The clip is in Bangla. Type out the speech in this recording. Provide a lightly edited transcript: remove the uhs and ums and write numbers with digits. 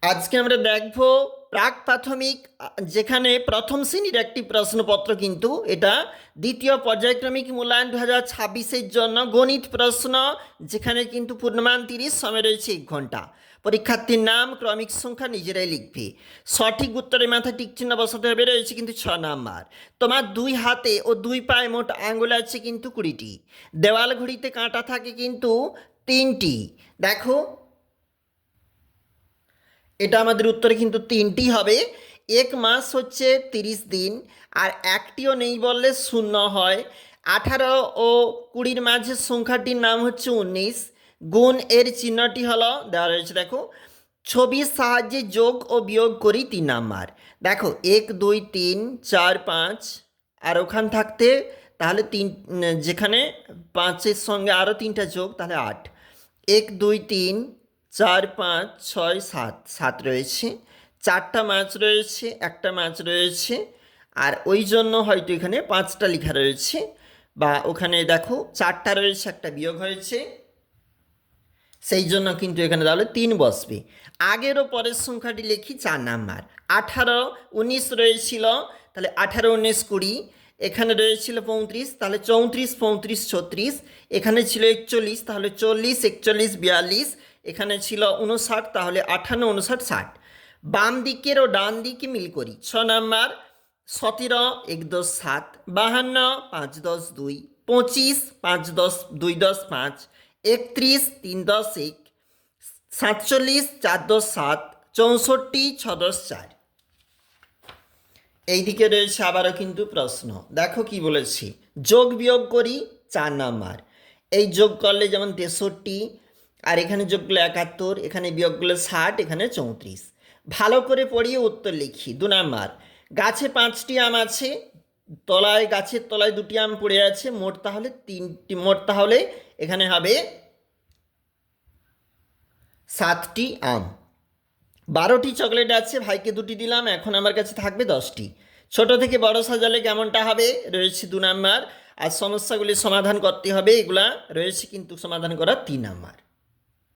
আজকে আমরা দেখব প্রাক প্রাথমিক যেখানে প্রথম শ্রেণীর একটি প্রশ্নপত্র, কিন্তু এটা দ্বিতীয় পর্যায়ক্রমিক মূল্যায়ন 2026-এর জন্য গণিত প্রশ্ন, যেখানে কিন্তু পূর্ণমান 30, সময় রয়েছে 1 ঘন্টা। পরীক্ষার্থীর নাম, ক্রমিক সংখ্যা নিজেরাই লিখবে। সঠিক উত্তরের মাথায় টিক চিহ্ন বসাতে হবে। রয়েছে কিন্তু 6 নাম্বার। তোমার 2 হাতে ও 2 পায়ে মোট আঙ্গুল আছে কিন্তু 20টি। দেওয়াল ঘড়িতে কাঁটা থাকে কিন্তু 3টি। দেখো, এটা আমাদের উত্তরে কিন্তু 3টি হবে। 1 মাস হচ্ছে 30 দিন, আর একটিও নেই বললে শূন্য হয়। 18 ও 20-র মাঝে সংখ্যাটির নাম হচ্ছে 19। গুণ এর চিহ্নটি হলো দেওয়া রয়েছে, দেখো। ছবির সাহায্যে যোগ ও বিয়োগ করি 3 নাম্বার। দেখো 1 2 3 4 5, আর ওখান থাকতে তাহলে যেখানে 5-এর সঙ্গে আরও 3টা যোগ, তাহলে 8। 1 2 3 4 5 6 7, 7 রয়েছে। 4টা মাছ রয়েছে, একটা মাছ রয়েছে, আর ওই জন্য হয়তো এখানে 5টা লেখা রয়েছে, বা ওখানে দেখো 4টা রয়েছে, একটা বিয়োগ হয়েছে, সেই জন্য কিন্তু এখানে তাহলে 3 বসবে। আগের ও পরের সংখ্যাটি লিখি 4 নাম্বার। 18 19 রয়েছিল, তাহলে 18 19 20। এখানে রয়েছিল 35, তাহলে 34 35 36। এখানে ছিল 41, তাহলে 40 41 42। এখানে ছিল 59, তাহলে 58 59 60। বাম দিকের ও ডান দিকে মিল করি। 6 নাম্বার। 17 1 10 7, 52 5 10 2, 25 5 10 2 10 5, 31 3 10 1, 47 4 10 7, 64 6 10 4। এইদিকে রয়েছে আবারও কিন্তু প্রশ্ন। দেখো কি বলেছি, যোগ বিয়োগ করি 4 নাম্বার। এই যোগ করলে যেমন 63, আর এখানে যোগ করলে 71, এখানে বিয়োগ করলে 60, এখানে 34। ভালো করে পড়িয়ে উত্তর লিখি। 2 নাম্বার। গাছে 5টি আম আছে, গাছের তলায় 2টি আম পড়ে আছে, মোট তাহলে 3টি, মোট তাহলে এখানে হবে 7টি আম। 12টি চকলেট আছে, ভাইকে 2টি দিলাম, এখন আমার কাছে থাকবে 10টি। ছোট থেকে বড় সাজালে কেমনটা হবে? রয়েছে 2 নাম্বার। আর সমস্যাগুলি সমাধান করতে হবে, এগুলা রয়েছে কিন্তু সমাধান করার 3 নাম্বার।